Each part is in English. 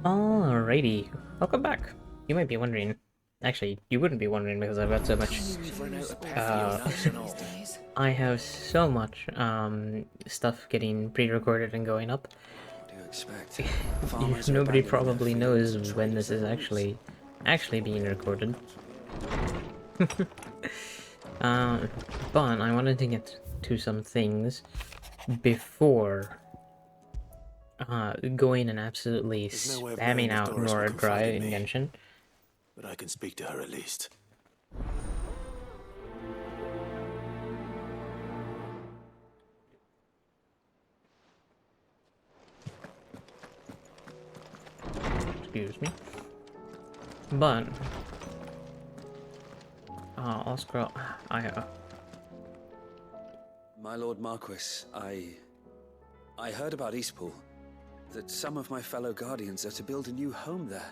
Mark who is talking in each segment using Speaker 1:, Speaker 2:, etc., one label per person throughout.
Speaker 1: Alrighty, welcome back. You might be wondering, actually, you wouldn't be wondering because I've got so much, uh, I have so much, stuff getting pre-recorded and going up.
Speaker 2: What do you expect? Farmers are
Speaker 1: Nobody
Speaker 2: abandoning their
Speaker 1: probably
Speaker 2: fields
Speaker 1: knows
Speaker 2: and
Speaker 1: when
Speaker 2: traders
Speaker 1: this is
Speaker 2: their homes.
Speaker 1: actually being recorded. But I wanted to get to some things before going and absolutely
Speaker 3: There's no way of
Speaker 1: spamming
Speaker 3: knowing if
Speaker 1: out
Speaker 3: Doris will
Speaker 1: Nora Dry
Speaker 3: confide in me,
Speaker 1: Invention.
Speaker 3: but I can speak to her at least.
Speaker 1: Excuse me. But I'll scroll.
Speaker 2: My Lord Marquis, I heard about Eastpool. That some of my fellow guardians are to build a new home there,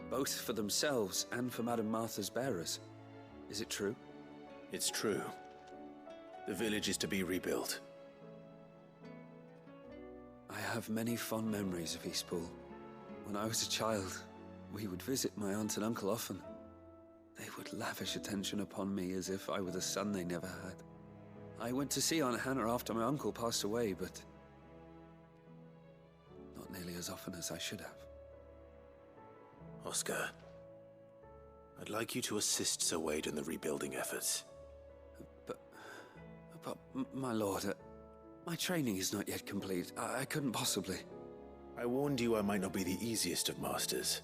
Speaker 2: both for themselves and for Madame Martha's bearers. Is it true?
Speaker 3: It's true. The village is to be rebuilt.
Speaker 2: I have many fond memories of Eastpool. When I was a child, we would visit my aunt and uncle often. They would lavish attention upon me as if I were the son they never had. I went to see Aunt Hannah after my uncle passed away, but not nearly as often as I should have.
Speaker 3: Oscar, I'd like you to assist Sir Wade in the rebuilding efforts.
Speaker 2: But my lord, my training is not yet complete. I couldn't possibly.
Speaker 3: I warned you I might not be the easiest of masters,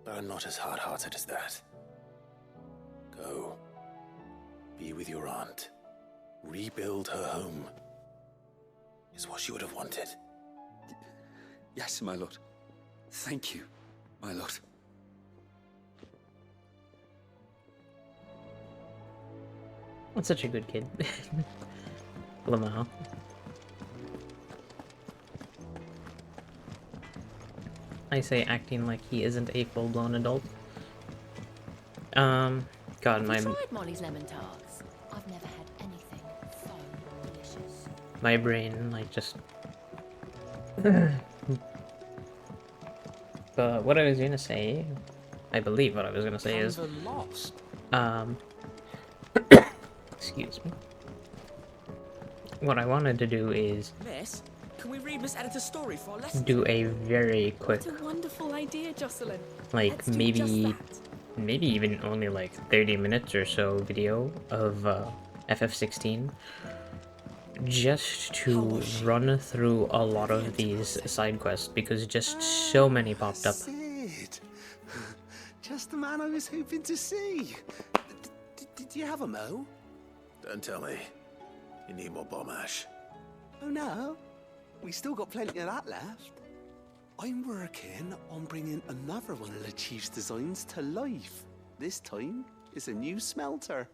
Speaker 3: but I'm not as hard-hearted as that. Go. Be with your aunt. Rebuild her home. Is what she would have wanted.
Speaker 2: Yes, my lord. Thank you, my lord.
Speaker 1: That's such a good kid. Lamau. I say acting like he isn't a full-blown adult. God,
Speaker 4: Have you tried Molly's lemon tarts? I've never had anything so delicious.
Speaker 1: my brain, like, just... But what I was gonna say, I believe what I was gonna say is,
Speaker 5: lost.
Speaker 1: excuse me. What I wanted to do is
Speaker 5: Miss, can we read Miss Editor's story for our lesson?
Speaker 1: do a very quick,
Speaker 6: What a wonderful idea, Jocelyn.
Speaker 1: like,
Speaker 6: Let's do just
Speaker 1: maybe
Speaker 6: that.
Speaker 1: even only like 30 minutes or so video of FF16, just to run through a lot of these side quests because just so many popped up.
Speaker 7: Sid. Just the man I was hoping to see. Did you have a mo?
Speaker 3: Don't tell me. You need more bomb ash.
Speaker 7: Oh no, we still got plenty of that left. I'm working on bringing another one of the Chief's designs to life. This time, it's a new smelter.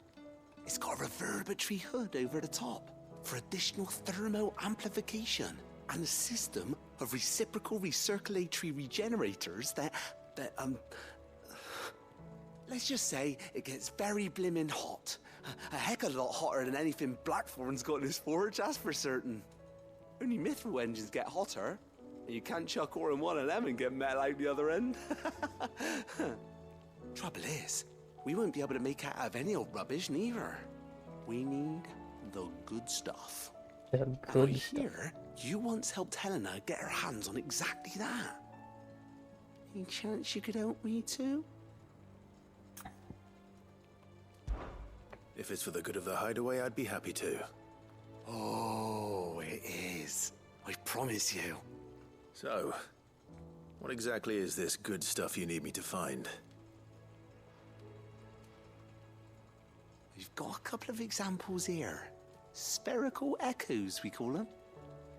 Speaker 7: It's got a reverberatory hood over the top for additional thermal amplification and a system of reciprocal recirculatory regenerators that let's just say it gets very blimmin' hot. A heck of a lot hotter than anything Blackthorne's got in his forge, that's for certain. Only mithril engines get hotter, and you can't chuck ore in one of them and get metal out the other end. Trouble is, we won't be able to make out of any old rubbish neither. We need the good stuff.
Speaker 1: The
Speaker 7: And I
Speaker 1: good stuff.
Speaker 7: hear you once helped Helena get her hands on exactly that. Any chance you could help me too?
Speaker 3: If it's for the good of the hideaway, I'd be happy to.
Speaker 7: Oh, it is. I promise you.
Speaker 3: So, what exactly is this good stuff you need me to find?
Speaker 7: We've got a couple of examples here. Spherical echoes, we call them.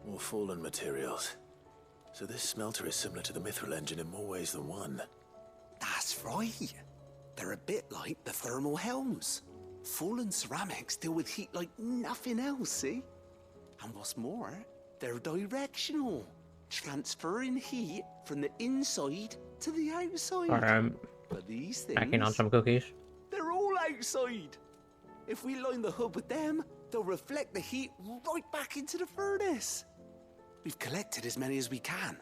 Speaker 3: More fallen materials. So this smelter is similar to the mithril engine in more ways than one.
Speaker 7: That's right. They're a bit like the thermal helms. Fallen ceramics deal with heat like nothing else, see? And what's more, they're directional, transferring heat from the inside to the outside.
Speaker 1: Or
Speaker 7: But these
Speaker 1: packing on
Speaker 7: things,
Speaker 1: some cookies.
Speaker 7: they're all outside. If we line the hood with them, they'll reflect the heat right back into the furnace. We've collected as many as we can,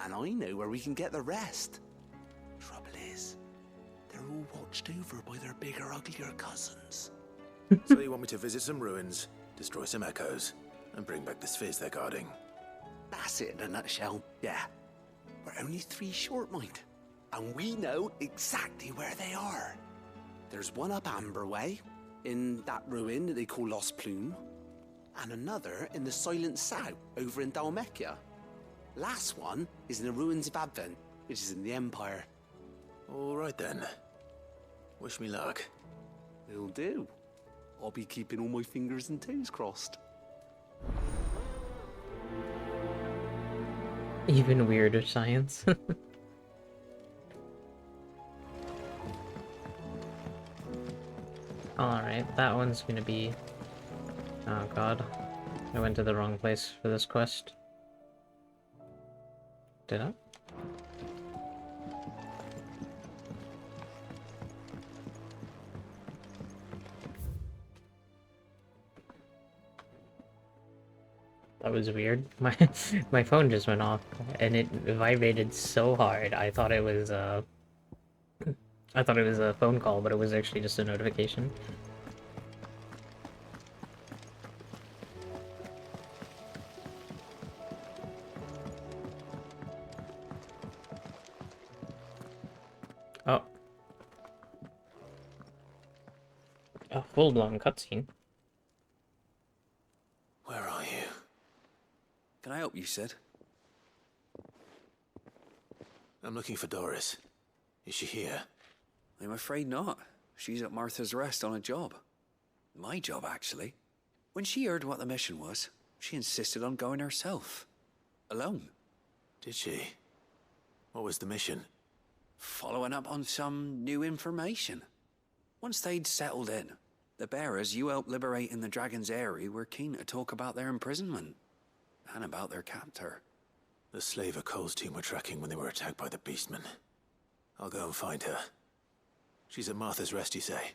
Speaker 7: and I know where we can get the rest. Trouble is, they're all watched over by their bigger, uglier cousins.
Speaker 3: So you want me to visit some ruins, destroy some echoes, and bring back the spheres they're guarding?
Speaker 7: That's it in a nutshell, yeah. We're only 3 short, mind. And we know exactly where they are. There's one up Amber Way, in that ruin that they call Lost Plume, and another in the Silent South, over in Dalmekia. Last one is in the ruins of Advent, which is in the Empire.
Speaker 3: All right then. Wish me luck.
Speaker 7: Will do. I'll be keeping all my fingers and toes crossed.
Speaker 1: Even weirder science. Alright, that one's gonna be... Oh god. I went to the wrong place for this quest. Did I? That was weird. My phone just went off and it vibrated so hard. I thought it was a phone call, but it was actually just a notification. Oh. A full-blown cutscene.
Speaker 3: Where are you?
Speaker 2: Can I help you, Sid?
Speaker 3: I'm looking for Doris. Is she here?
Speaker 2: I'm afraid not. She's at Martha's Rest on a job. My job, actually. When she heard what the mission was, she insisted on going herself. Alone.
Speaker 3: Did she? What was the mission?
Speaker 2: Following up on some new information. Once they'd settled in, the bearers you helped liberate in the Dragon's Eyrie were keen to talk about their imprisonment. And about their captor.
Speaker 3: The slaver Cole's team were tracking when they were attacked by the Beastmen. I'll go and find her. She's at Martha's Rest, you say?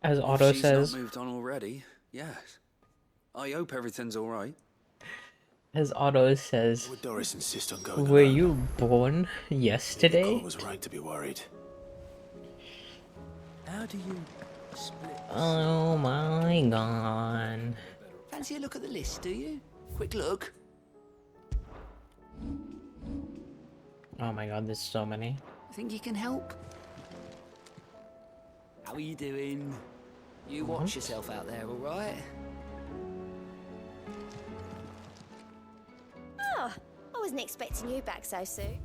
Speaker 1: As Otto
Speaker 2: She's
Speaker 1: says...
Speaker 2: not moved on already, yes. I hope everything's alright.
Speaker 1: As Otto says...
Speaker 3: Would Doris insist on going
Speaker 1: Were
Speaker 3: alone?
Speaker 1: you born
Speaker 3: Maybe
Speaker 1: yesterday?
Speaker 3: Cole was right to be worried.
Speaker 5: How do you split?
Speaker 1: Oh my god.
Speaker 7: Fancy a look at the list, do you? Quick look.
Speaker 1: Oh my god, there's so many.
Speaker 7: Think you can help?
Speaker 5: How are you doing? You watch yourself out there, all right?
Speaker 8: Oh, I wasn't expecting you back so soon.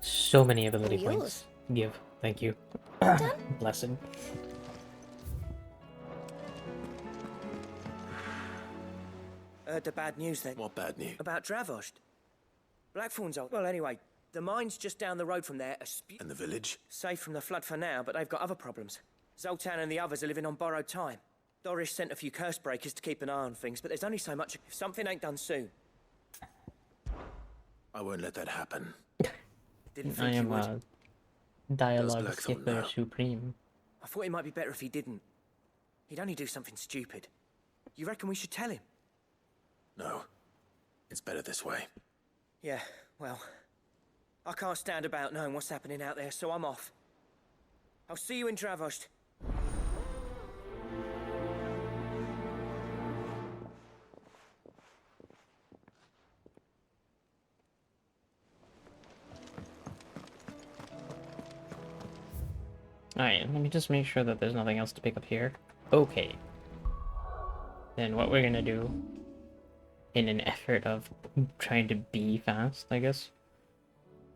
Speaker 1: So many ability
Speaker 8: All
Speaker 1: points. Give. Thank you. Blessed.
Speaker 5: The bad news then.
Speaker 3: What bad news?
Speaker 5: About Dravost. Blackthorne's old. Well, anyway, the mine's just down the road from there.
Speaker 3: And the village?
Speaker 5: Safe from the flood for now, but they've got other problems. Zoltan and the others are living on borrowed time. Doris sent a few curse breakers to keep an eye on things, but there's only so much. If something ain't done soon.
Speaker 3: I won't let that happen.
Speaker 5: Didn't
Speaker 1: I
Speaker 5: think you
Speaker 1: am
Speaker 5: would.
Speaker 1: a dialogue
Speaker 3: Blackthorne
Speaker 1: skipper
Speaker 3: know?
Speaker 1: supreme.
Speaker 5: I thought it might be better if he didn't. He'd only do something stupid. You reckon we should tell him?
Speaker 3: No. It's better this way.
Speaker 5: Yeah, well, I can't stand about knowing what's happening out there, so I'm off. I'll see you in Dravost.
Speaker 1: Alright, let me just make sure that there's nothing else to pick up here. Okay. Then what we're gonna do, in an effort of trying to be fast, I guess,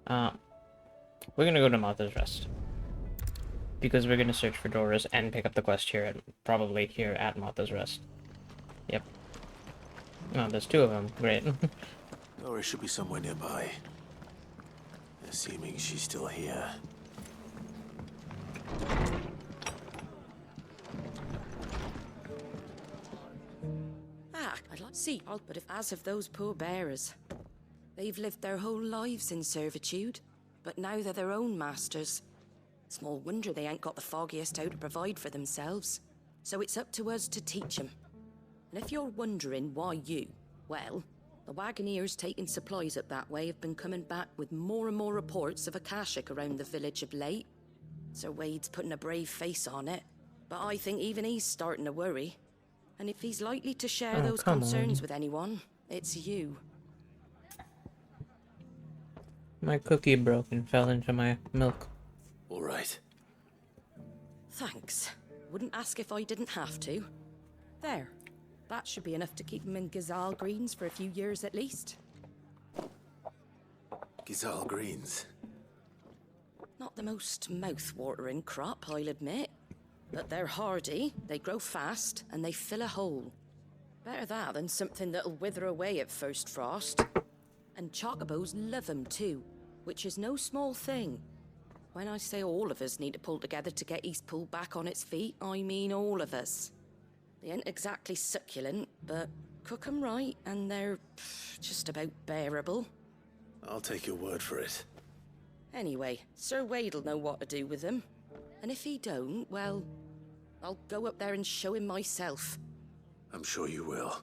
Speaker 1: we're gonna go to Martha's Rest. Because we're gonna search for Doris and pick up the quest here, probably here at Martha's Rest. Yep. Oh, there's 2 of them. Great.
Speaker 3: Doris should be somewhere nearby. Assuming she's still here.
Speaker 9: I'd like to see, but if as of those poor bearers, they've lived their whole lives in servitude, but now they're their own masters. Small wonder they ain't got the foggiest how to provide for themselves. So it's up to us to teach 'em. And if you're wondering why you, well, The wagoneers taking supplies up that way have been coming back with more and more reports of Akashic around the village of late. Sir Wade's putting a brave face on it, but I think even he's starting to worry. And if he's likely to share those concerns with anyone, it's you.
Speaker 1: My cookie broke and fell into my milk.
Speaker 3: All right.
Speaker 9: Thanks. Wouldn't ask if I didn't have to. There. That should be enough to keep him in Gazal Greens for a few years at least.
Speaker 3: Gazal Greens.
Speaker 9: Not the most mouth-watering crop, I'll admit. But they're hardy, they grow fast, and they fill a hole. Better that than something that'll wither away at first frost. And chocobos love 'em too, which is no small thing. When I say all of us need to pull together to get Eastpool back on its feet, I mean all of us. They ain't exactly succulent, but cook 'em right, and they're just about bearable.
Speaker 3: I'll take your word for it.
Speaker 9: Anyway, Sir Wade'll know what to do with them. And if he don't, well, I'll go up there and show him myself.
Speaker 3: I'm sure you will.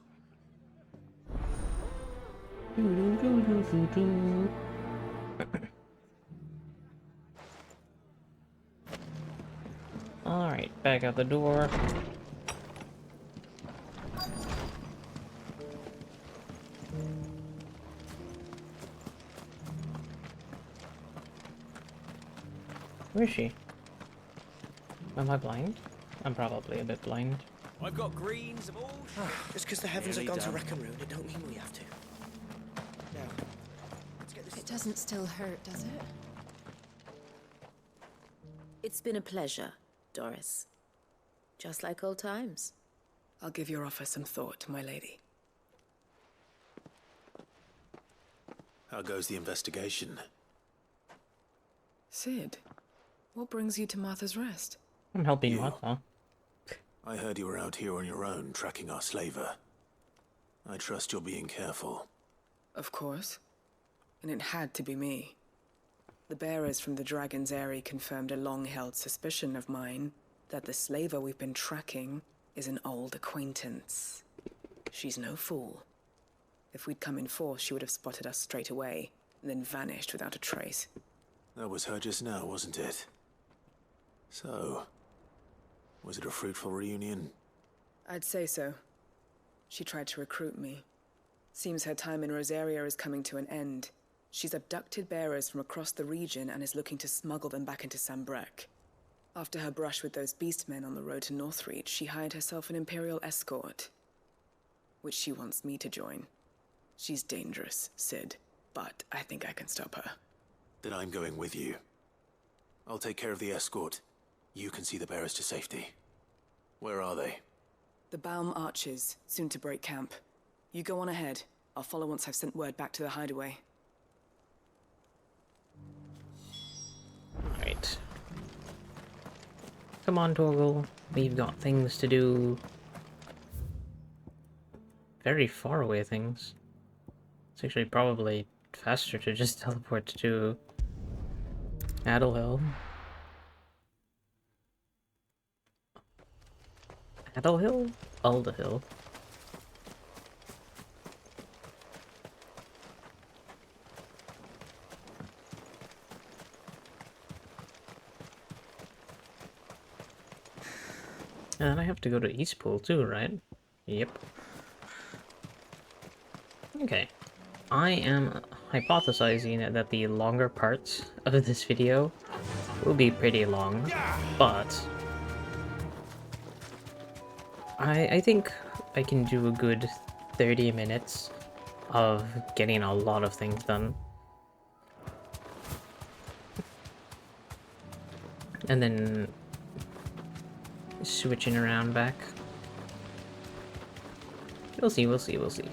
Speaker 1: Alright, back out the door. Where is she? Am I blind? I'm probably a bit blind.
Speaker 5: I've got greens of all. Just because the heavens have gone to Wreck-a-Roon, it don't mean we have to. Now, let's get this.
Speaker 4: It doesn't still hurt, does it?
Speaker 10: It's been a pleasure, Doris. Just like old times.
Speaker 6: I'll give your offer some thought, my lady.
Speaker 3: How goes the investigation?
Speaker 6: Sid, what brings you to Martha's Rest?
Speaker 1: I'm helping Martha.
Speaker 3: I heard you were out here on your own, tracking our slaver. I trust you're being careful.
Speaker 6: Of course. And it had to be me. The bearers from the Dragon's Eyrie confirmed a long-held suspicion of mine that the slaver we've been tracking is an old acquaintance. She's no fool. If we'd come in force, she would have spotted us straight away, and then vanished without a trace.
Speaker 3: That was her just now, wasn't it? So, was it a fruitful reunion?
Speaker 6: I'd say so. She tried to recruit me. Seems her time in Rosaria is coming to an end. She's abducted bearers from across the region and is looking to smuggle them back into Sambrec. After her brush with those beastmen on the road to Northreach, she hired herself an Imperial escort, which she wants me to join. She's dangerous, Sid, but I think I can stop her.
Speaker 3: Then I'm going with you. I'll take care of the escort. You can see the bearers to safety. Where are they?
Speaker 6: The Baum Archers, soon to break camp. You go on ahead. I'll follow once I've sent word back to the hideaway.
Speaker 1: Alright. Come on, Torgal. We've got things to do. Very far away things. It's actually probably faster to just teleport to Adelhill. Adelhill? Aldahill. And then I have to go to Eastpool too, right? Yep. Okay. I am hypothesizing that the longer parts of this video will be pretty long, but I think I can do a good 30 minutes of getting a lot of things done. And then switching around back. We'll see, we'll see, we'll see.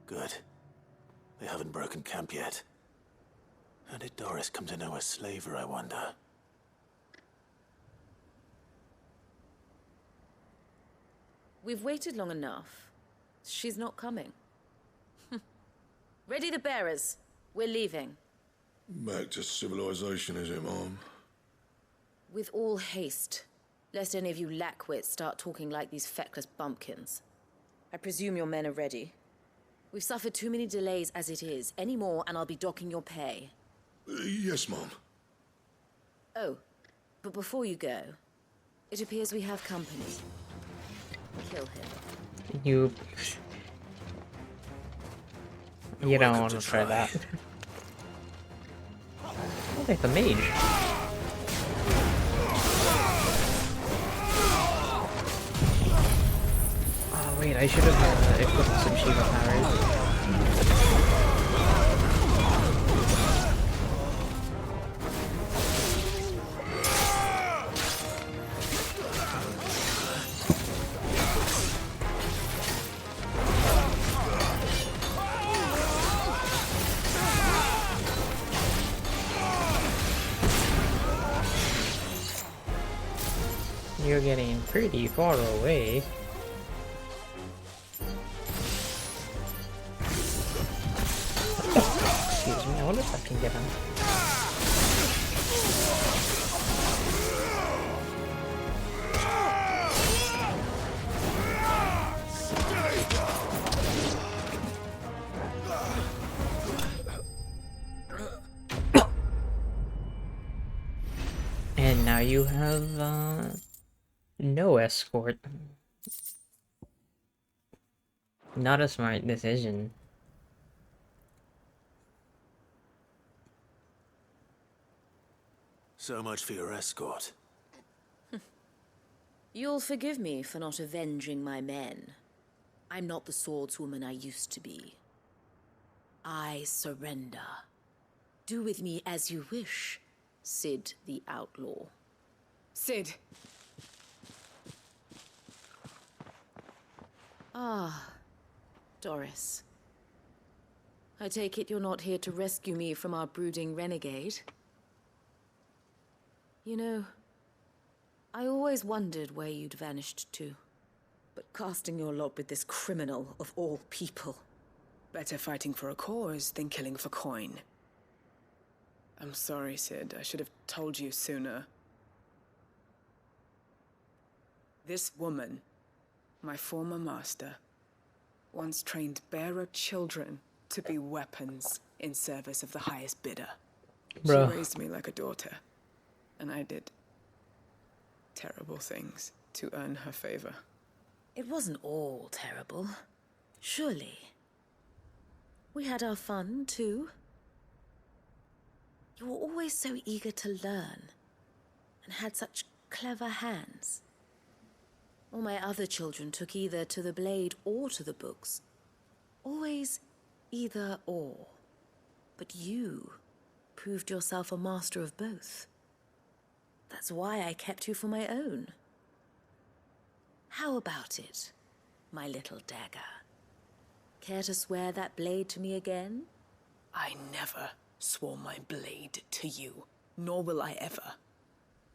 Speaker 3: Good. They haven't broken camp yet. How did Doris come to know a slaver, I wonder?
Speaker 10: We've waited long enough. She's not coming. Ready the bearers. We're leaving.
Speaker 11: Back to civilization, is it, Mom?
Speaker 10: With all haste, lest any of you lackwits start talking like these feckless bumpkins. I presume your men are ready. We've suffered too many delays as it is. Any more, and I'll be docking your pay.
Speaker 11: Yes, Mom.
Speaker 10: Oh, but before you go, it appears we have company. Kill him.
Speaker 1: You don't want to try that. Oh, it's a mage. Oh wait, I should have equipped some Shiva powers. You're getting pretty far away. Excuse me, I wonder if I can get him. And now you have, no escort. Not a smart decision.
Speaker 3: So much for your escort.
Speaker 10: You'll forgive me for not avenging my men. I'm not the swordswoman I used to be. I surrender. Do with me as you wish, Sid the Outlaw.
Speaker 6: Sid!
Speaker 10: Ah, Doris. I take it you're not here to rescue me from our brooding renegade? You know, I always wondered where you'd vanished to. But casting your lot with this criminal of all people.
Speaker 6: Better fighting for a cause than killing for coin. I'm sorry, Sid. I should have told you sooner. This woman, my former master, once trained bearer children to be weapons in service of the highest bidder.
Speaker 1: Bruh.
Speaker 6: She raised me like a daughter, and I did terrible things to earn her favor.
Speaker 10: It wasn't all terrible, surely. We had our fun, too. You were always so eager to learn, and had such clever hands. All my other children took either to the blade or to the books. Always either or. But you proved yourself a master of both. That's why I kept you for my own. How about it, my little dagger? Care to swear that blade to me again?
Speaker 6: I never swore my blade to you, nor will I ever.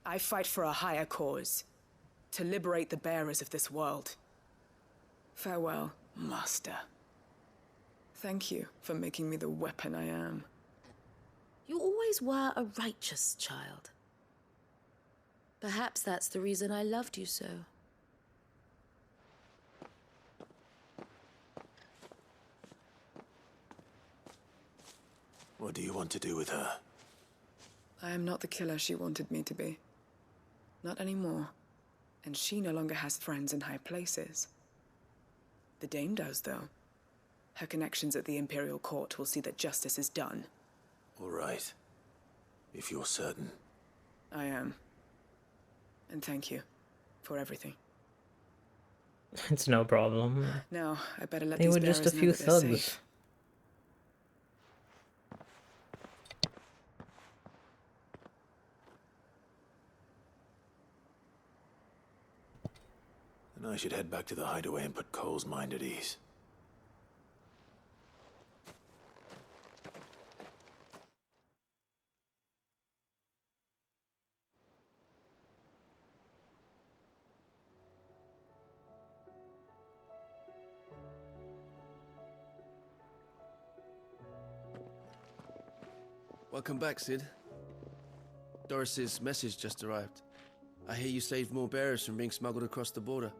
Speaker 6: I fight for a higher cause, to liberate the bearers of this world. Farewell, Master. Thank you for making me the weapon I am.
Speaker 10: You always were a righteous child. Perhaps that's the reason I loved you so.
Speaker 3: What do you want to do with her?
Speaker 6: I am not the killer she wanted me to be. Not anymore. And she no longer has friends in high places. The Dame does, though. Her connections at the Imperial Court will see that justice is done.
Speaker 3: All right. If you're certain.
Speaker 6: I am. And thank you for everything.
Speaker 1: It's no problem.
Speaker 6: Now, I better let
Speaker 1: They
Speaker 6: these
Speaker 1: were just a
Speaker 6: bearers know
Speaker 1: few
Speaker 6: that they're
Speaker 1: thugs.
Speaker 6: safe.
Speaker 3: Then I should head back to the hideaway and put Cole's mind at ease.
Speaker 12: Welcome back, Sid. Doris's message just arrived. I hear you saved more bearers from being smuggled across the border.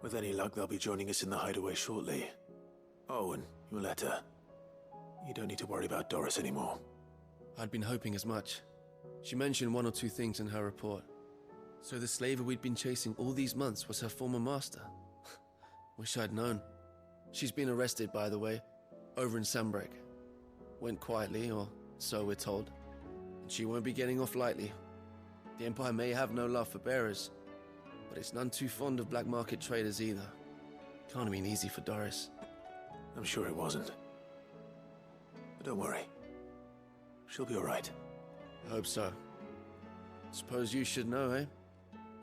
Speaker 3: With any luck, they'll be joining us in the hideaway shortly. Oh, and your letter. You don't need to worry about Doris anymore.
Speaker 12: I'd been hoping as much. She mentioned one or two things in her report. So the slaver we'd been chasing all these months was her former master. Wish I'd known. She's been arrested, by the way, over in Sunbreak. Went quietly, or so we're told. And she won't be getting off lightly. The Empire may have no love for bearers, but it's none too fond of black market traders either. Can't have been easy for Doris.
Speaker 3: I'm sure it wasn't. But don't worry. She'll be alright.
Speaker 12: I hope so. Suppose you should know, eh?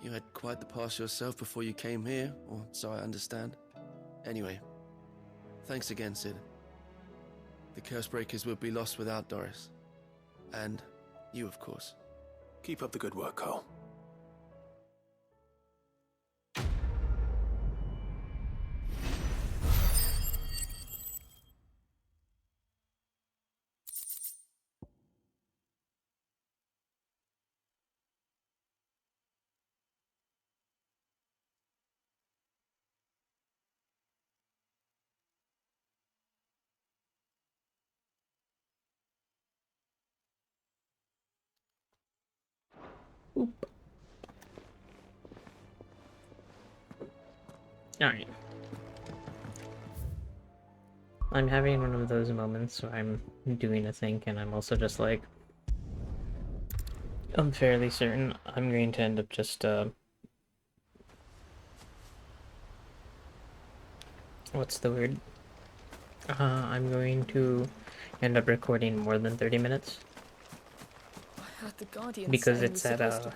Speaker 12: You had quite the past yourself before you came here, or so I understand. Anyway, thanks again, Sid. The Cursebreakers would be lost without Doris. And you, of course.
Speaker 3: Keep up the good work, Cole.
Speaker 1: Oop. Alright. I'm having one of those moments where I'm doing a thing and I'm also just like, I'm fairly certain I'm going to end up just, what's the word? I'm going to end up recording more than 30 minutes. Because it's at,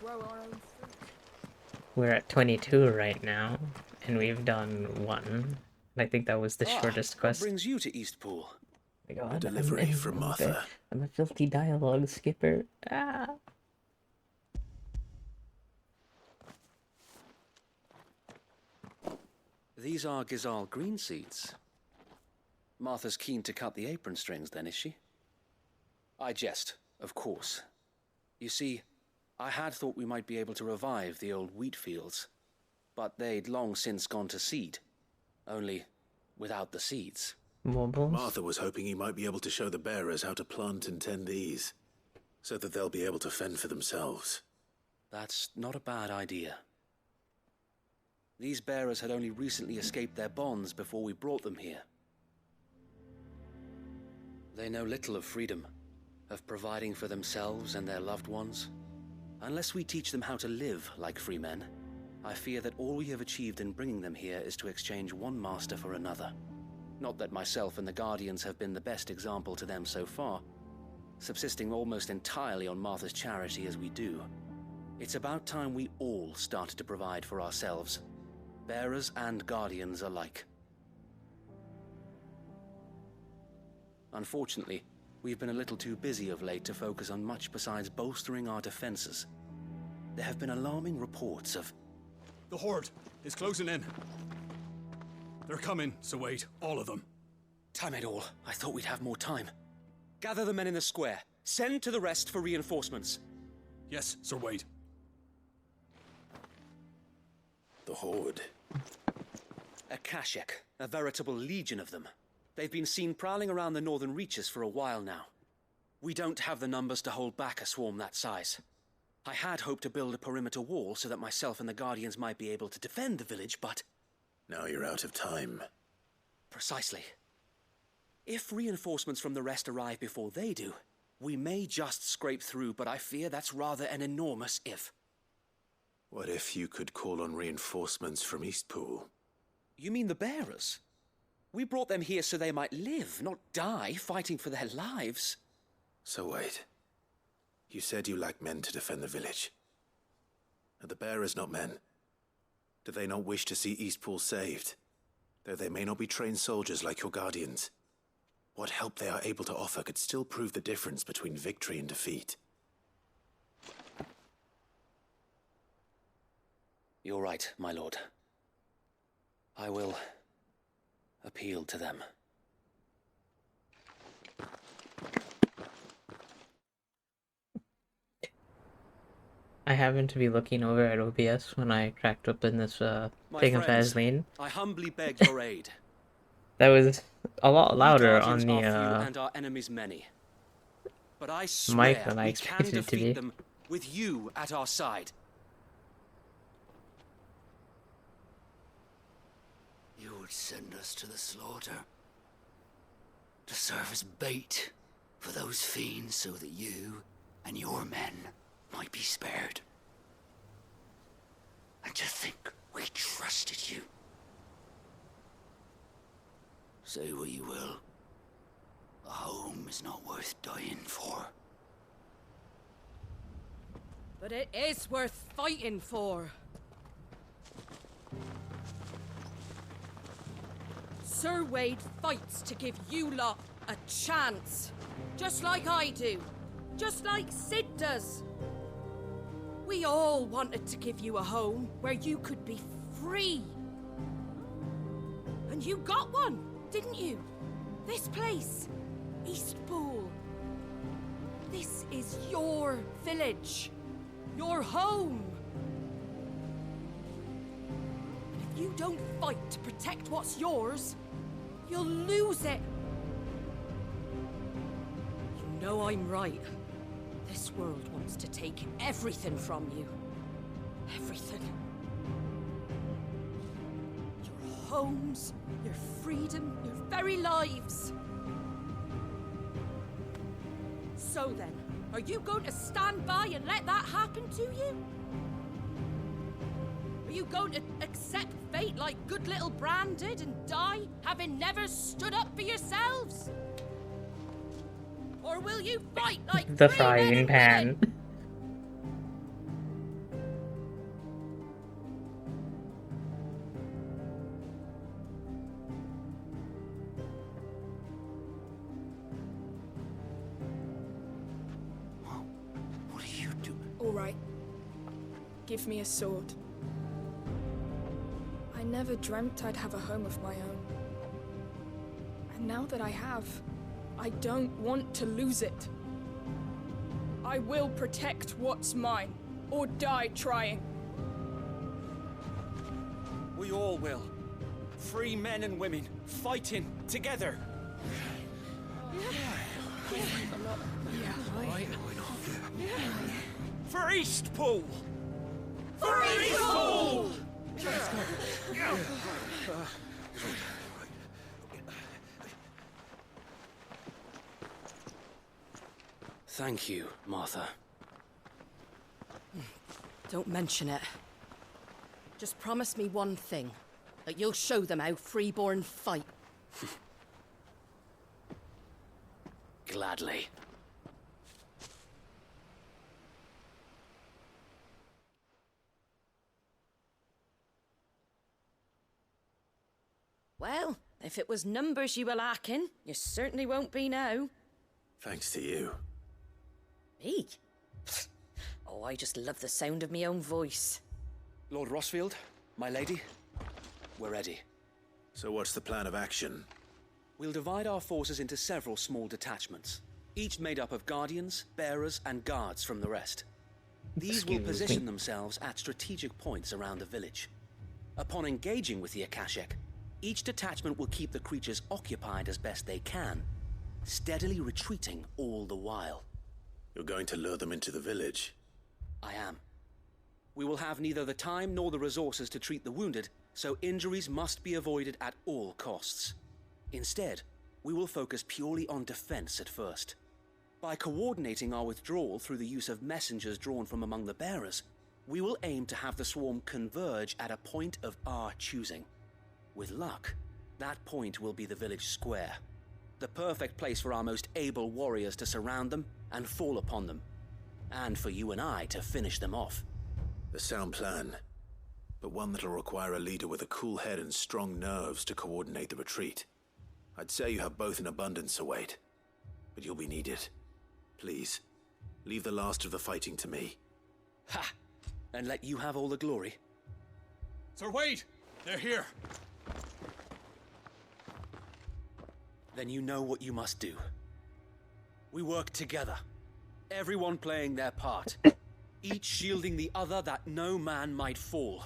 Speaker 1: we're at 22 right now, and we've done one. And I think that was the shortest quest.
Speaker 7: What brings you to Eastpool?
Speaker 1: Oh my God,
Speaker 3: A delivery from Martha.
Speaker 1: I'm a filthy dialogue skipper. Ah.
Speaker 7: These are Gizal green seeds. Martha's keen to cut the apron strings, then, is she? I jest, of course. You see, I had thought we might be able to revive the old wheat fields, but they'd long since gone to seed, only without the seeds.
Speaker 1: Wobbles?
Speaker 3: Martha was hoping he might be able to show the bearers how to plant and tend these, so that they'll be able to fend for themselves.
Speaker 7: That's not a bad idea. These bearers had only recently escaped their bonds before we brought them here. They know little of freedom, of providing for themselves and their loved ones. Unless we teach them how to live like free men, I fear that all we have achieved in bringing them here is to exchange one master for another. Not that myself and the Guardians have been the best example to them so far, subsisting almost entirely on Martha's charity as we do. It's about time we all started to provide for ourselves, bearers and Guardians alike. Unfortunately, we've been a little too busy of late to focus on much besides bolstering our defenses. There have been alarming reports of...
Speaker 13: The Horde is closing in. They're coming, so wait, all of them.
Speaker 7: Time it all. I thought we'd have more time. Gather the men in the square. Send to the rest for reinforcements.
Speaker 13: Yes, Sir Wade.
Speaker 3: The Horde.
Speaker 7: A Kashek, a veritable legion of them. They've been seen prowling around the northern reaches for a while now. We don't have the numbers to hold back a swarm that size. I had hoped to build a perimeter wall so that myself and the Guardians might be able to defend the village, but...
Speaker 3: Now you're out of time.
Speaker 7: Precisely. If reinforcements from the rest arrive before they do, we may just scrape through, but I fear that's rather an enormous if.
Speaker 3: What if you could call on reinforcements from Eastpool?
Speaker 7: You mean the bearers? We brought them here so they might live, not die fighting for their lives.
Speaker 3: So wait. You said you lack men to defend the village. Are the bearers not men? Do they not wish to see Eastpool saved? Though they may not be trained soldiers like your Guardians. What help they are able to offer could still prove the difference between victory and defeat.
Speaker 7: You're right, my lord. I will appeal to them.
Speaker 1: I happened to be looking over at OBS when I cracked open this
Speaker 14: My
Speaker 1: thing of
Speaker 14: friends,
Speaker 1: Vaseline.
Speaker 14: I humbly beg your aid.
Speaker 1: That was a lot
Speaker 14: We
Speaker 1: louder
Speaker 14: Guardians
Speaker 1: on the
Speaker 14: are few and our enemies many. But I
Speaker 1: mic
Speaker 14: swear
Speaker 1: than I
Speaker 14: we can
Speaker 1: expected it to be.
Speaker 14: defeat them with you at our side.
Speaker 15: You would send us to the slaughter to serve as bait for those fiends so that you and your men might be spared. And to think we trusted you. Say what you will. A home is not worth dying for.
Speaker 9: But it is worth fighting for. Sir Wade fights to give you lot a chance. Just like I do. Just like Sid does. We all wanted to give you a home where you could be free. And you got one, didn't you? This place, Eastpool. This is your village. Your home. And if you don't fight to protect what's yours, you'll lose it. You know I'm right. This world wants to take everything from you. Everything. Your homes, your freedom, your very lives. So then, are you going to stand by and let that happen to you? Are you going to accept fate like good little Bran did and die, having never stood up for yourselves? Or will you fight like
Speaker 1: The
Speaker 9: free men
Speaker 1: frying
Speaker 9: and
Speaker 1: pan.
Speaker 9: women?
Speaker 15: What are you doing?
Speaker 16: All right. Give me a sword. I never dreamt I'd have a home of my own. And now that I have, I don't want to lose it. I will protect what's mine, or die trying.
Speaker 14: We all will. Free men and women, fighting together. For Eastpool! For Eastpool! Thank you, Martha.
Speaker 9: Don't mention it. Just promise me one thing. That you'll show them how freeborn fight.
Speaker 14: Gladly.
Speaker 9: Well, if it was numbers you were lacking, you certainly won't be now.
Speaker 3: Thanks to you.
Speaker 9: Me? Oh, I just love the sound of my own voice.
Speaker 14: Lord Rossfield, my lady, we're ready.
Speaker 3: So what's the plan of action?
Speaker 14: We'll divide our forces into several small detachments, each made up of guardians, bearers, and guards from the rest. These will position themselves at strategic points around the village. Upon engaging with the Akashic, each detachment will keep the creatures occupied as best they can, steadily retreating all the while.
Speaker 3: You're going to lure them into the village?
Speaker 14: I am. We will have neither the time nor the resources to treat the wounded, so injuries must be avoided at all costs. Instead, we will focus purely on defense at first. By coordinating our withdrawal through the use of messengers drawn from among the bearers, we will aim to have the swarm converge at a point of our choosing. With luck, that point will be the village square, the perfect place for our most able warriors to surround them and fall upon them, and for you and I to finish them off.
Speaker 3: A sound plan, but one that'll require a leader with a cool head and strong nerves to coordinate the retreat. I'd say you have both in abundance, Await, but you'll be needed. Please, leave the last of the fighting to me.
Speaker 14: Ha! And let you have all the glory.
Speaker 13: Sir Wade! They're here!
Speaker 14: Then you know what you must do. We work together, everyone playing their part. each shielding the other that no man might fall.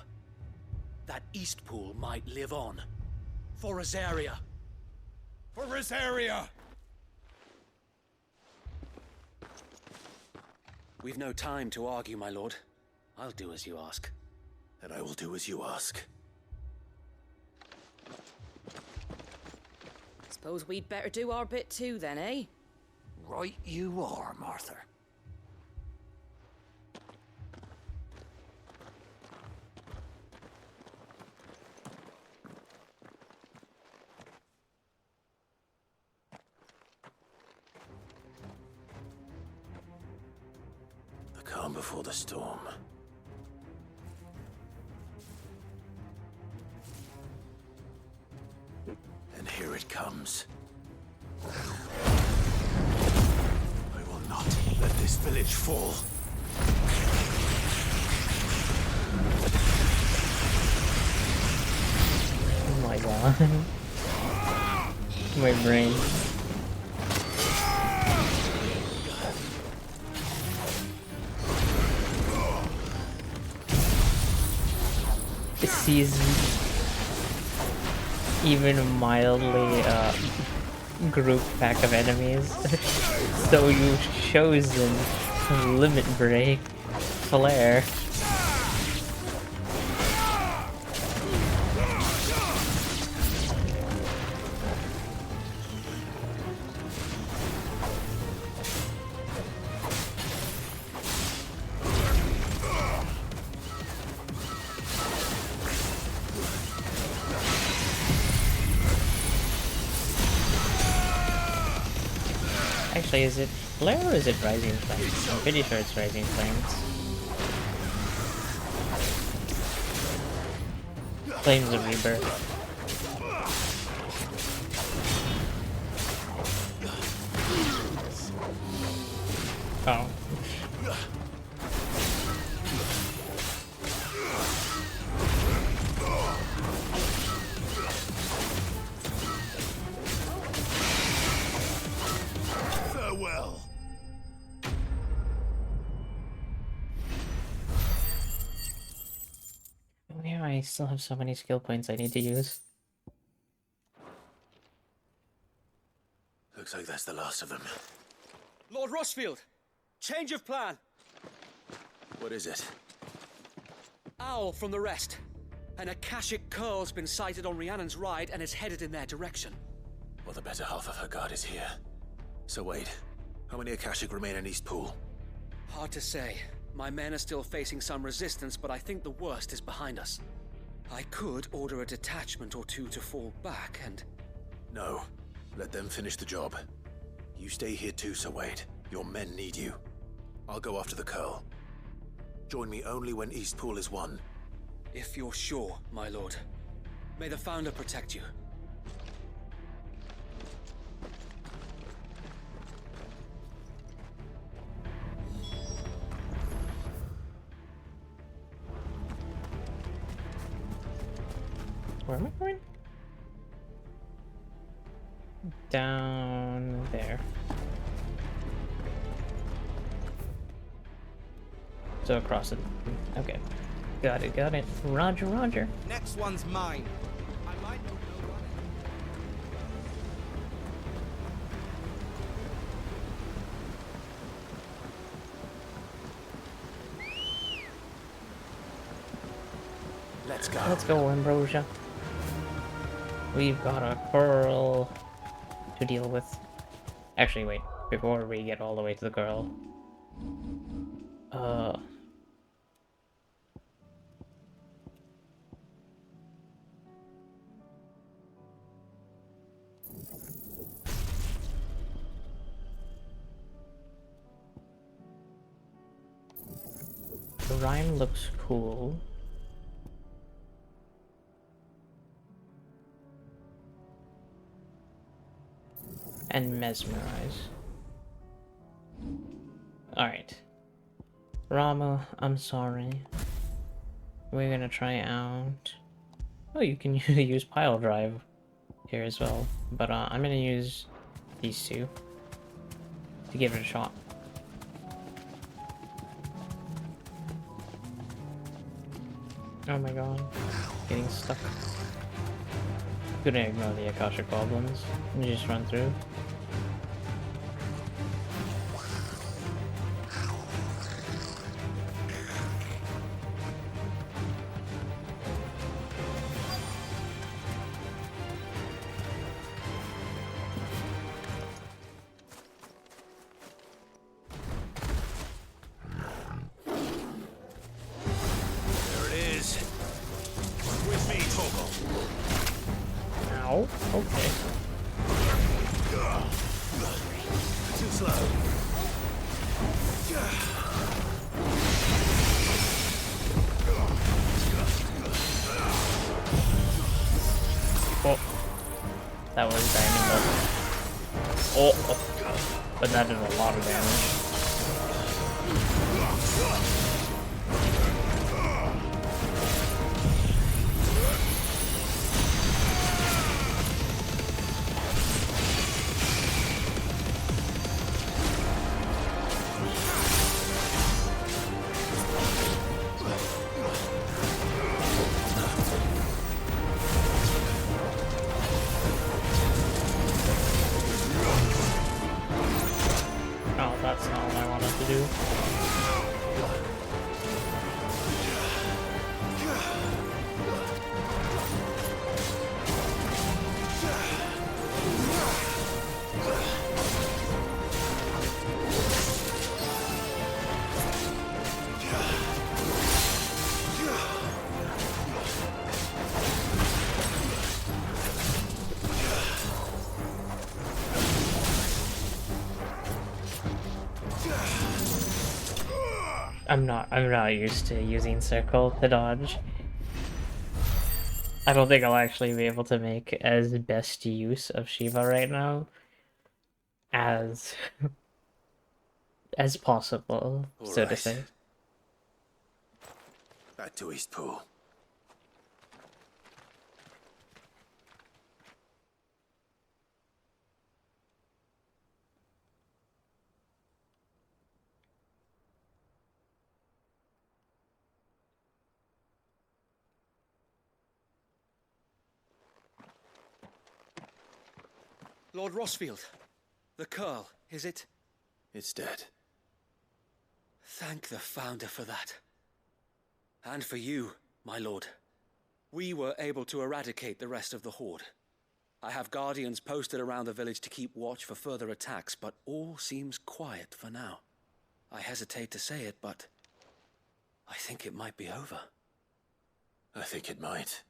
Speaker 14: That Eastpool might live on. For Rosaria.
Speaker 13: For Rosaria!
Speaker 14: We've no time to argue, my lord. I'll do as you ask.
Speaker 3: And I will do as you ask.
Speaker 9: Suppose we'd better do our bit too, then, eh?
Speaker 15: Right you are, Martha.
Speaker 3: The calm before the storm. And here it comes. I will not let this village fall.
Speaker 1: Oh my god. My brain. It sees even mildly group pack of enemies. So you've chosen Limit Break Flare. Actually, is it Flare or is it Rising Flames? I'm pretty sure it's Rising Flames. Flames of Rebirth. Oh.
Speaker 3: Farewell.
Speaker 1: Oh yeah, I still have so many skill points I need to use.
Speaker 3: Looks like that's the last of them.
Speaker 14: Lord Rossfield! Change of plan!
Speaker 3: What is it?
Speaker 14: Owl from the rest. An Akashic curl's been sighted on Rhiannon's ride and is headed in their direction.
Speaker 3: Well, the better half of her guard is here. So wait, how many Akashic remain in Eastpool?
Speaker 14: Hard to say. My men are still facing some resistance, but I think the worst is behind us. I could order a detachment or two to fall back and...
Speaker 3: No. Let them finish the job. You stay here too, Sir Wade. Your men need you. I'll go after the Curl. Join me only when Eastpool is won.
Speaker 14: If you're sure, my lord. May the Founder protect you.
Speaker 1: Where am I going? Down there. So across it. Okay. Got it, got it. Roger, roger.
Speaker 17: Next one's mine. I might not know
Speaker 3: Let's go.
Speaker 1: Let's go, Ambrosia. We've got a Curl to deal with. Actually, wait. Before we get all the way to the Curl. The rhyme looks cool. And mesmerize. Alright. Rama, I'm sorry. We're gonna try out... Oh, you can use pile drive here as well. But I'm gonna use these two to give it a shot. Oh my god. Getting stuck. Couldn't ignore the Akashic goblins. You just run through.
Speaker 13: There it is. With me, Togo.
Speaker 1: Ow. Okay.
Speaker 13: Too slow.
Speaker 1: Oh. That was diamond. Oh. But that did a lot of damage. Oh, that's not what I wanted to do. I'm not used to using circle to dodge. I don't think I'll actually be able to make as best use of Shiva right now as as possible, so to say.
Speaker 3: Back to Eastpool.
Speaker 14: Lord Rossfield, the Curl, is it?
Speaker 3: It's dead.
Speaker 14: Thank the Founder for that. And for you, my lord. We were able to eradicate the rest of the Horde. I have guardians posted around the village to keep watch for further attacks, but all seems quiet for now. I hesitate to say it, but I think it might be over.
Speaker 3: I think it might.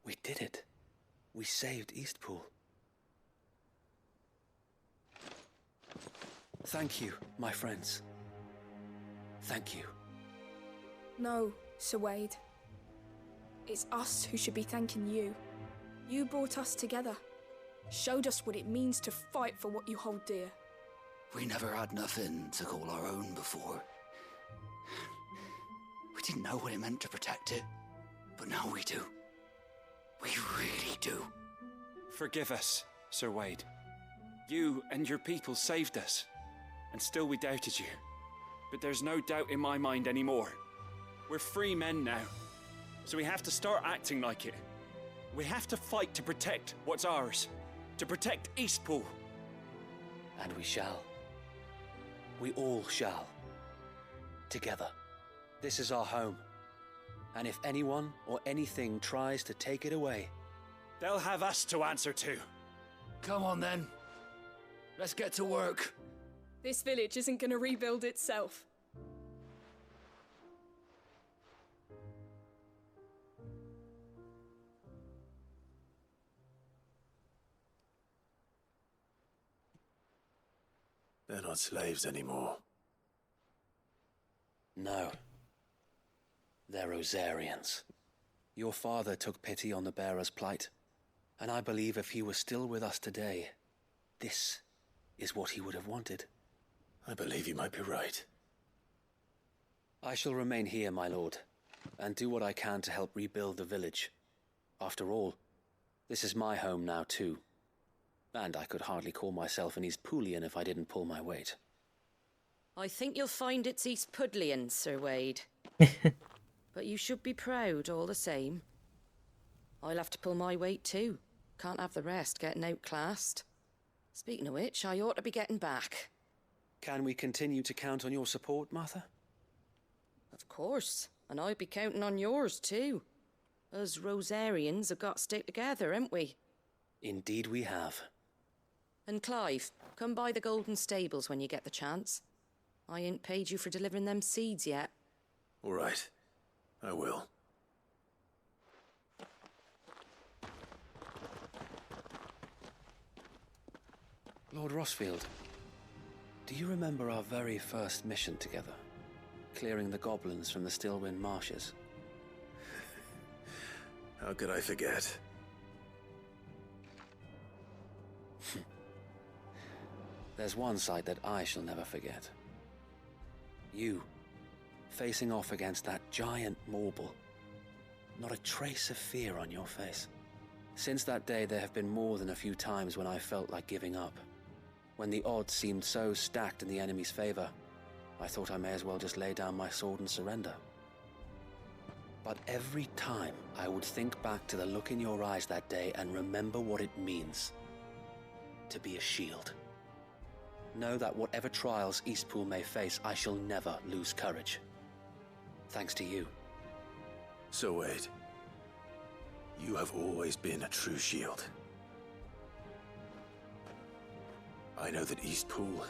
Speaker 14: We did it. We saved Eastpool. Thank you, my friends. Thank you.
Speaker 16: No, Sir Wade. It's us who should be thanking you. You brought us together. Showed us what it means to fight for what you hold dear.
Speaker 15: We never had nothing to call our own before. We didn't know what it meant to protect it, but now we do. We really do.
Speaker 18: Forgive us, Sir Wade. You and your people saved us, and still we doubted you. But there's no doubt in my mind anymore. We're free men now, so we have to start acting like it. We have to fight to protect what's ours, to protect Eastpool.
Speaker 14: And we shall. We all shall. Together. This is our home. And if anyone or anything tries to take it away,
Speaker 18: they'll have us to answer to.
Speaker 15: Come on then. Let's get to work.
Speaker 16: This village isn't gonna rebuild itself.
Speaker 3: They're not slaves anymore.
Speaker 14: no. They're Rosarians. Your father took pity on the bearer's plight, and I believe if he was still with us today, this is what he would have wanted.
Speaker 3: I believe you might be right.
Speaker 14: I shall remain here, my lord, and do what I can to help rebuild the village. After all, this is my home now too. And I could hardly call myself an Eastpoolian if I didn't pull my weight.
Speaker 9: I think you'll find it's East Pudlian, Sir Wade. But you should be proud all the same. I'll have to pull my weight too. Can't have the rest getting outclassed. Speaking of which, I ought to be getting back.
Speaker 14: Can we continue to count on your support, Martha?
Speaker 9: Of course, and I'll be counting on yours too. Us Rosarians have got to stick together, haven't we?
Speaker 14: Indeed we have.
Speaker 9: And Clive, come by the Golden Stables when you get the chance. I ain't paid you for delivering them seeds yet.
Speaker 3: All right. I will.
Speaker 14: Lord Rossfield, do you remember our very first mission together? Clearing the goblins from the Stillwind marshes?
Speaker 3: How could I forget?
Speaker 14: There's one sight that I shall never forget. You, facing off against that giant Morble. Not a trace of fear on your face. Since that day, there have been more than a few times when I felt like giving up. When the odds seemed so stacked in the enemy's favor, I thought I may as well just lay down my sword and surrender. But every time I would think back to the look in your eyes that day and remember what it means to be a shield. Know that whatever trials Eastpool may face, I shall never lose courage. Thanks to you.
Speaker 3: So Wade, you have always been a true shield. I know that Eastpool,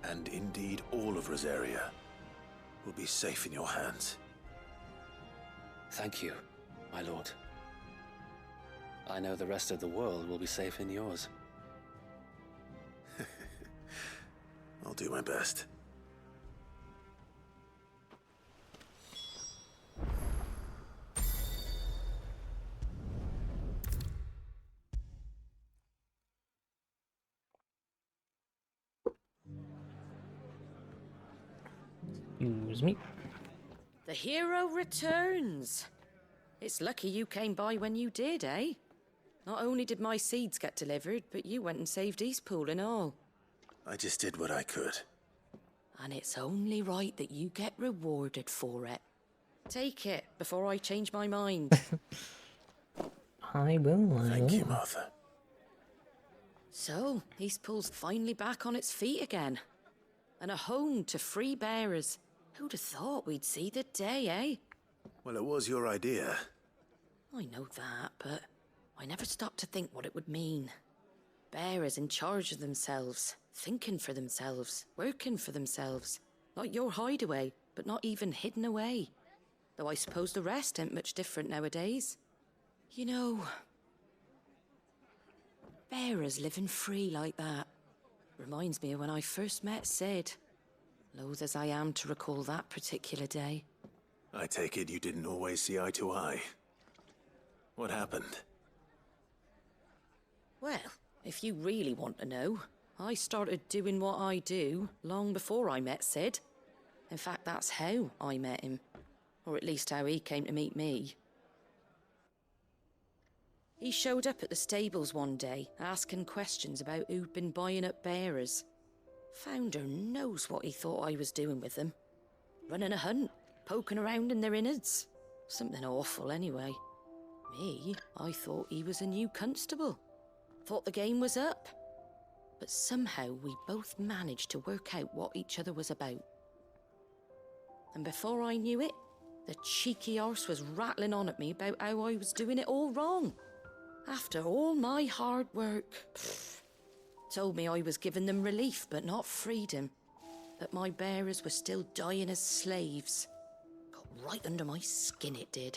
Speaker 3: and indeed all of Rosaria, will be safe in your hands.
Speaker 14: Thank you, my lord. I know the rest of the world will be safe in yours.
Speaker 3: I'll do my best.
Speaker 1: Excuse me.
Speaker 9: The hero returns. It's lucky you came by when you did, eh? Not only did my seeds get delivered, but you went and saved Eastpool and all.
Speaker 3: I just did what I could.
Speaker 9: And it's only right that you get rewarded for it. Take it before I change my mind.
Speaker 1: I will.
Speaker 3: Thank you, Martha.
Speaker 9: So, Eastpool's finally back on its feet again. And a home to free bearers. Who'd have thought we'd see the day, eh?
Speaker 3: Well, it was your idea.
Speaker 9: I know that, but I never stopped to think what it would mean. Bearers in charge of themselves, thinking for themselves, working for themselves. Like your hideaway, but not even hidden away. Though I suppose the rest ain't much different nowadays. You know, bearers living free like that reminds me of when I first met Sid. Loath as I am to recall that particular day.
Speaker 3: I take it you didn't always see eye to eye. What happened?
Speaker 9: Well, if you really want to know, I started doing what I do long before I met Sid. In fact, that's how I met him. Or at least how he came to meet me. He showed up at the stables one day, asking questions about who'd been buying up bearers. Founder knows what he thought I was doing with them. Running a hunt, poking around in their innards. Something awful anyway. Me, I thought he was a new constable. Thought the game was up. But somehow we both managed to work out what each other was about. And before I knew it, the cheeky arse was rattling on at me about how I was doing it all wrong. After all my hard work. Told me I was giving them relief, but not freedom. That my bearers were still dying as slaves. Got right under my skin, it did.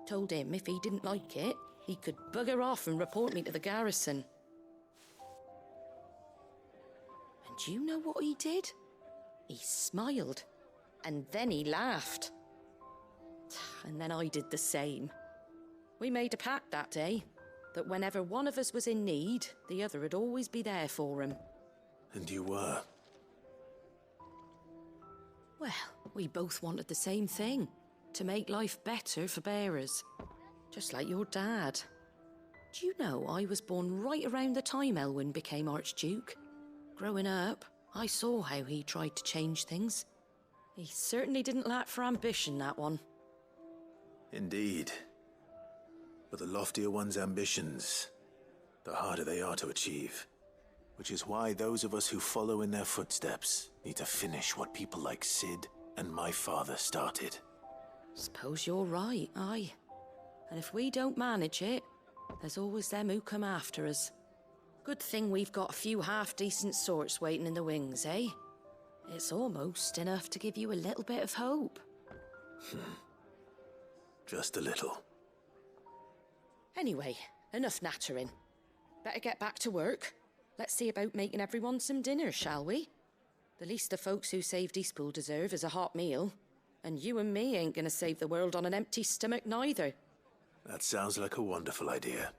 Speaker 9: Told him if he didn't like it, he could bugger off and report me to the garrison. And do you know what he did? He smiled. And then he laughed. And then I did the same. We made a pact that day, that whenever one of us was in need, the other would always be there for him.
Speaker 3: And you were?
Speaker 9: Well, we both wanted the same thing. To make life better for bearers. Just like your dad. Do you know I was born right around the time Elwyn became Archduke? Growing up, I saw how he tried to change things. He certainly didn't lack for ambition, that one.
Speaker 3: Indeed. But the loftier one's ambitions, the harder they are to achieve. Which is why those of us who follow in their footsteps need to finish what people like Sid and my father started.
Speaker 9: Suppose you're right, aye. And if we don't manage it, there's always them who come after us. Good thing we've got a few half-decent sorts waiting in the wings, eh? It's almost enough to give you a little bit of hope.
Speaker 3: Just a little.
Speaker 9: Anyway, enough nattering. Better get back to work. Let's see about making everyone some dinner, shall we? The least the folks who saved Eastpool deserve is a hot meal. And you and me ain't gonna save the world on an empty stomach neither.
Speaker 3: That sounds like a wonderful idea.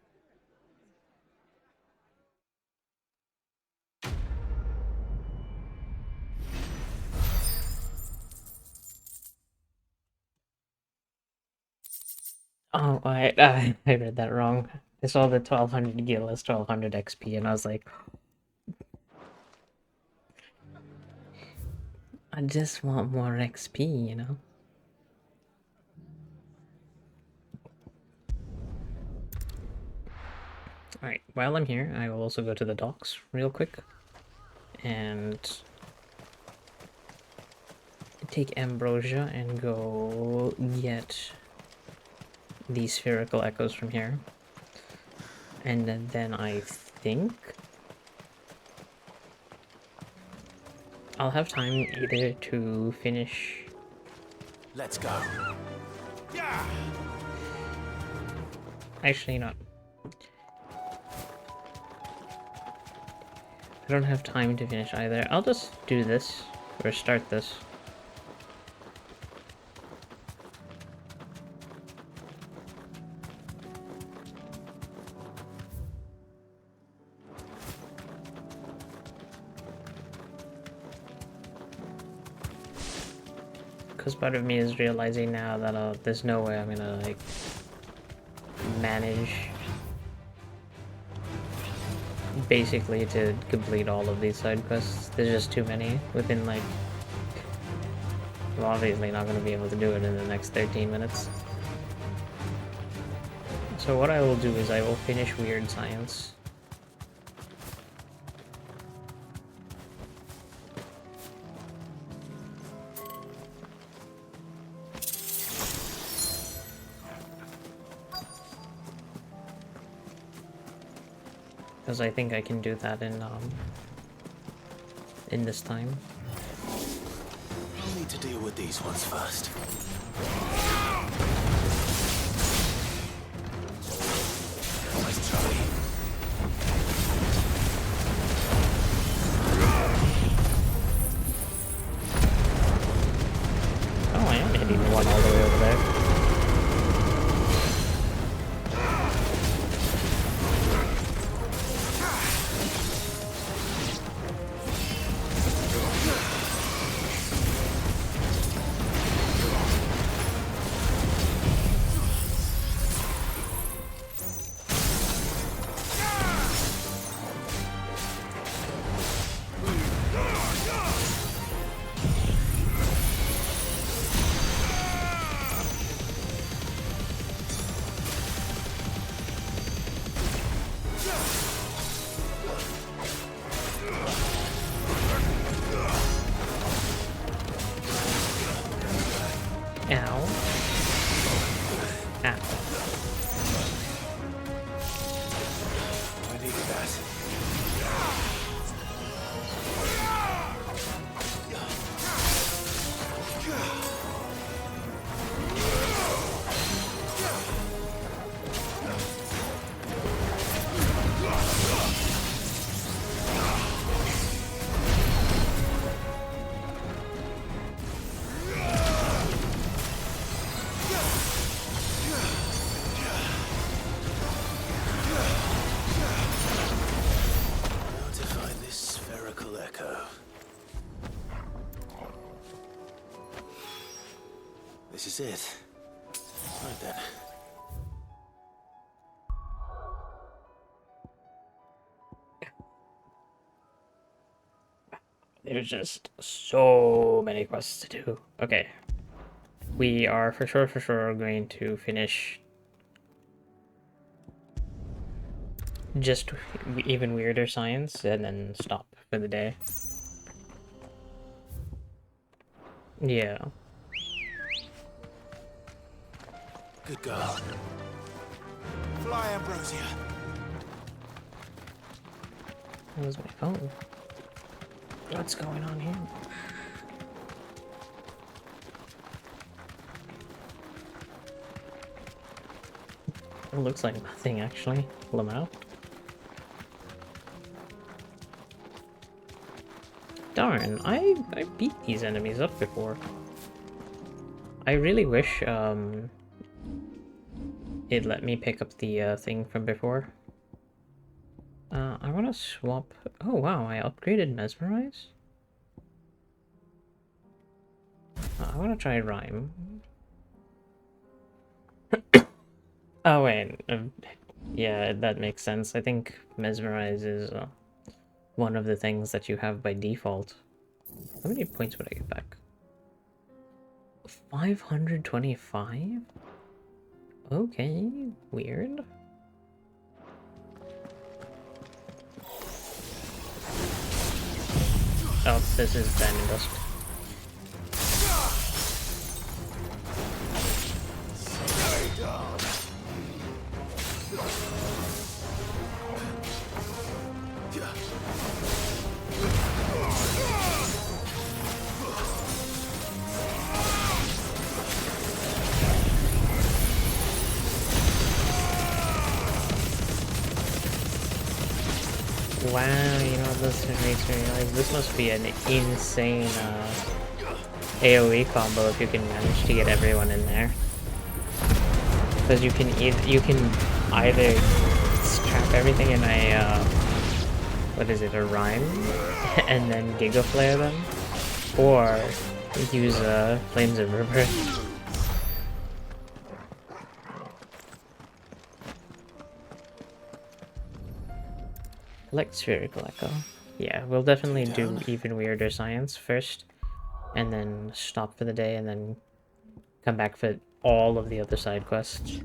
Speaker 1: Oh, I read that wrong. I saw the 1200 gil as 1200 XP, and I was like, I just want more XP, you know? Alright, while I'm here, I will also go to the docks real quick. And take Ambrosia and go get these spherical echoes from here. And then I think I'll have time either to finish...
Speaker 3: Let's go. Yeah.
Speaker 1: Actually, not. I don't have time to finish either. I'll just do this, or start this. Because part of me is realizing now that there's no way I'm gonna, like, manage basically to complete all of these side quests. There's just too many within, like... I'm obviously not gonna be able to do it in the next 13 minutes. So what I will do is I will finish Weird Science. Because I think I can do that in this time.
Speaker 3: I'll need to deal with these ones first. Nice try.
Speaker 1: Oh, I am hitting the one all the way over there.
Speaker 3: This is it. Right then.
Speaker 1: There's just so many quests to do. Okay. We are for sure going to finish just even weirder science and then stop for the day. Yeah.
Speaker 3: Good girl. Fly, Ambrosia.
Speaker 1: Where's my phone? What's going on here? It looks like nothing actually. Pull them out. Darn, I beat these enemies up before. I really wish it let me pick up the thing from before. I want to swap. Oh wow, I upgraded Mesmerize. I want to try Rhyme. Oh wait, yeah, that makes sense. I think Mesmerize is one of the things that you have by default. How many points would I get back? 525? Okay, weird. Oh, this is Diamond Dust. Wow, you know, this makes me realize this must be an insane AoE combo if you can manage to get everyone in there. Because you can either trap everything in a what is it, a rhyme, and then Giga Flare them, or use Flames of Rebirth. Collect Spherical Echo. Yeah, we'll definitely do even weirder science first, and then stop for the day, and then come back for all of the other side quests.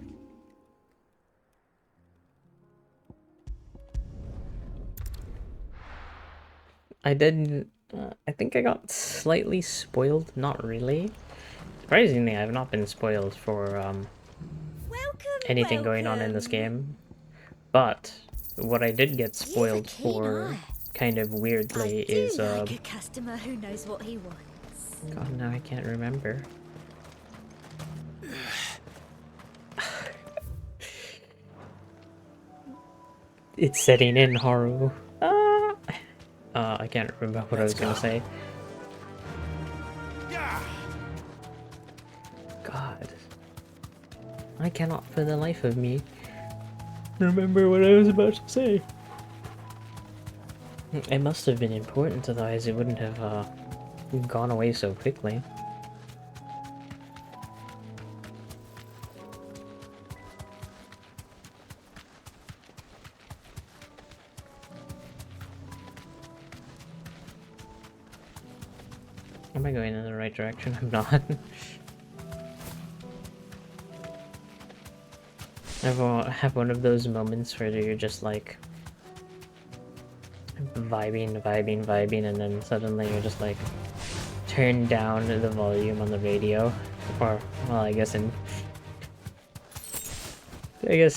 Speaker 1: I did, I think I got slightly spoiled, not really. Surprisingly, I've not been spoiled for anything going on in this game, but what I did get spoiled for, kind of weirdly, is
Speaker 8: like a customer who knows what he wants.
Speaker 1: God, now I can't remember. It's setting in, Haru. I can't remember what I was gonna say. God. I cannot for the life of me remember what I was about to say. It must have been important, otherwise it wouldn't have gone away so quickly. Am I going in the right direction? I'm not. I have one of those moments where you're just like vibing, and then suddenly you're just like turn down the volume on the radio, or well, I guess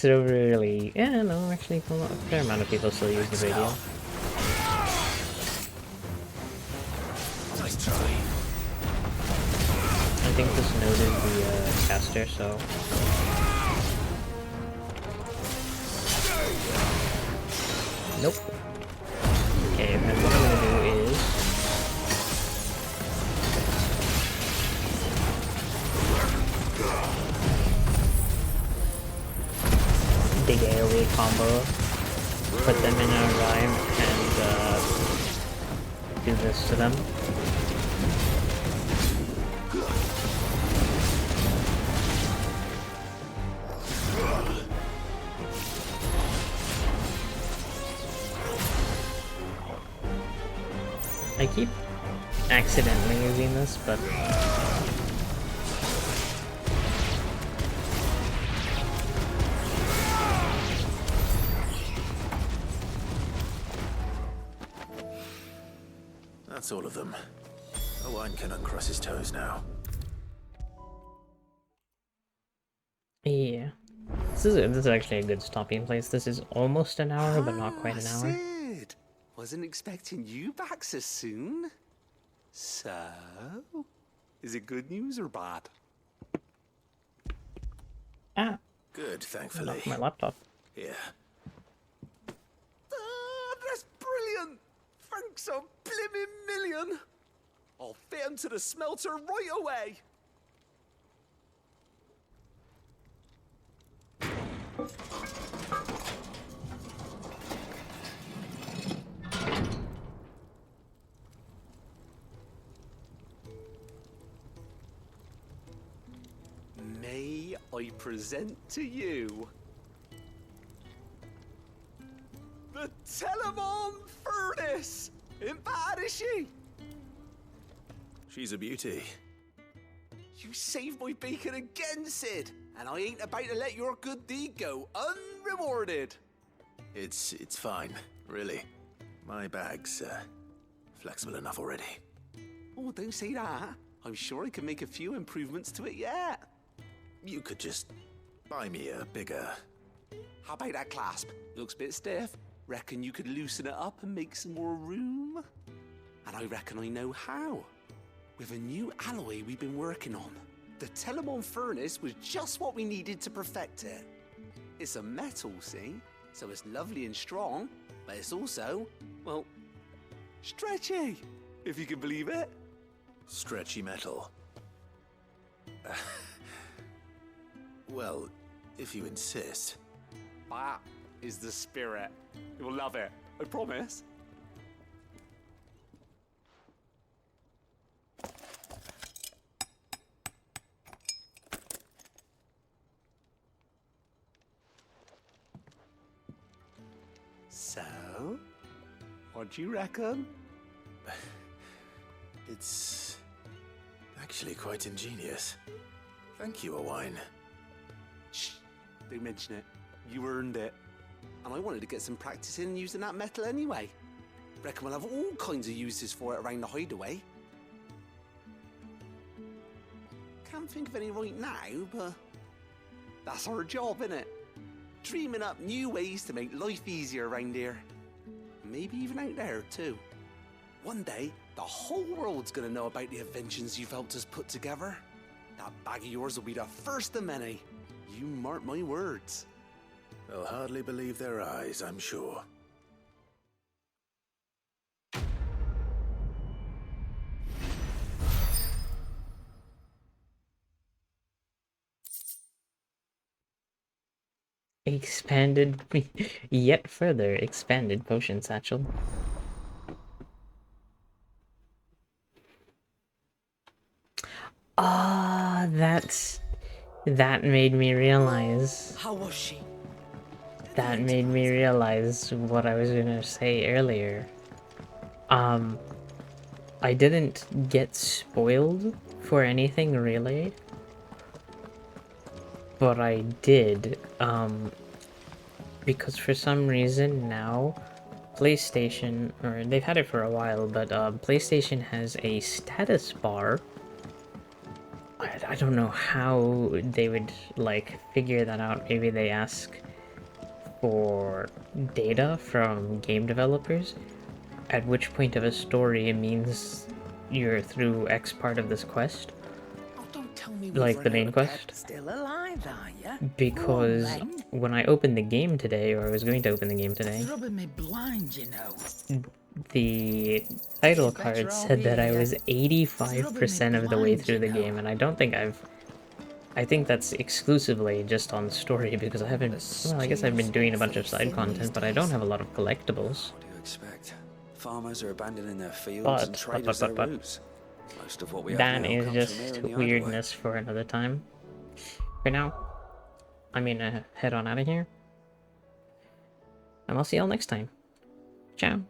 Speaker 1: really, yeah, no, actually, a fair amount of people still use the radio.
Speaker 3: Nice try.
Speaker 1: I think this node is the caster, so. Nope. Okay, and what I'm gonna do is big AoE combo, put them in a rhyme, and do this to them. I keep accidentally using this, but
Speaker 3: That's all of them. Owen can uncross his toes now.
Speaker 1: yeah. This is actually a good stopping place. This is almost an hour, but not quite an hour.
Speaker 7: Sid! Wasn't expecting you back so soon. So, is it good news or bad?
Speaker 1: Ah.
Speaker 3: Good, thankfully.
Speaker 1: Knocked my laptop.
Speaker 3: Yeah.
Speaker 7: That's brilliant! Thanks a blimmin' million! I'll fit him to the smelter right away! May I present to you the Telemon Furnace! Ain't bad, is she?
Speaker 3: She's a beauty.
Speaker 7: You saved my bacon again, Sid, and I ain't about to let your good deed go unrewarded.
Speaker 3: It's fine, really. My bag's flexible enough already.
Speaker 7: Oh, don't say that. I'm sure I can make a few improvements to it yet.
Speaker 3: You could just buy me a bigger...
Speaker 7: How about that clasp? Looks a bit stiff. Reckon you could loosen it up and make some more room? And I reckon I know how. With a new alloy we've been working on. The Telemon Furnace was just what we needed to perfect it. It's a metal, see? So it's lovely and strong, but it's also, well, stretchy, if you can believe it.
Speaker 3: Stretchy metal. Well, if you insist.
Speaker 7: That is the spirit. You'll love it, I promise. So, what do you reckon?
Speaker 3: It's actually quite ingenious. Thank you, Owen.
Speaker 7: Shh, don't mention it. You earned it. And I wanted to get some practice in using that metal anyway. Reckon we'll have all kinds of uses for it around the hideaway. Can't think of any right now, but that's our job, innit? Dreaming up new ways to make life easier around here. Maybe even out there, too. One day, the whole world's gonna know about the inventions you've helped us put together. That bag of yours will be the first of many. You mark my words.
Speaker 3: They'll hardly believe their eyes, I'm sure.
Speaker 1: Expanded, yet further expanded potion satchel. Ah, that made me realize.
Speaker 15: How was she?
Speaker 1: That made me realize what I was gonna say earlier. I didn't get spoiled for anything really, but I did, because for some reason now, PlayStation, or they've had it for a while, but PlayStation has a status bar. I don't know how they would, like, figure that out. Maybe they ask for data from game developers, at which point of a story it means you're through X part of this quest.
Speaker 15: Oh, don't tell me
Speaker 1: Like the main quest.
Speaker 15: Still alive, are ya?
Speaker 1: Because when I opened the game today, or I was going to open the game today,
Speaker 15: Rubbing me blind, you know.
Speaker 1: the title card said that I was 85% of the way through the game, and I don't think I think that's exclusively just on story, because I haven't, well, I guess I've been doing a bunch of side content, but I don't have a lot of collectibles.
Speaker 2: What do you expect? Farmers are abandoning their fields and traders their roots. Most of what we have
Speaker 1: that
Speaker 2: now
Speaker 1: is
Speaker 2: comes
Speaker 1: just
Speaker 2: from there in the
Speaker 1: weirdness for another time. For now, I'm gonna head on out of here, and I'll see y'all next time. Ciao.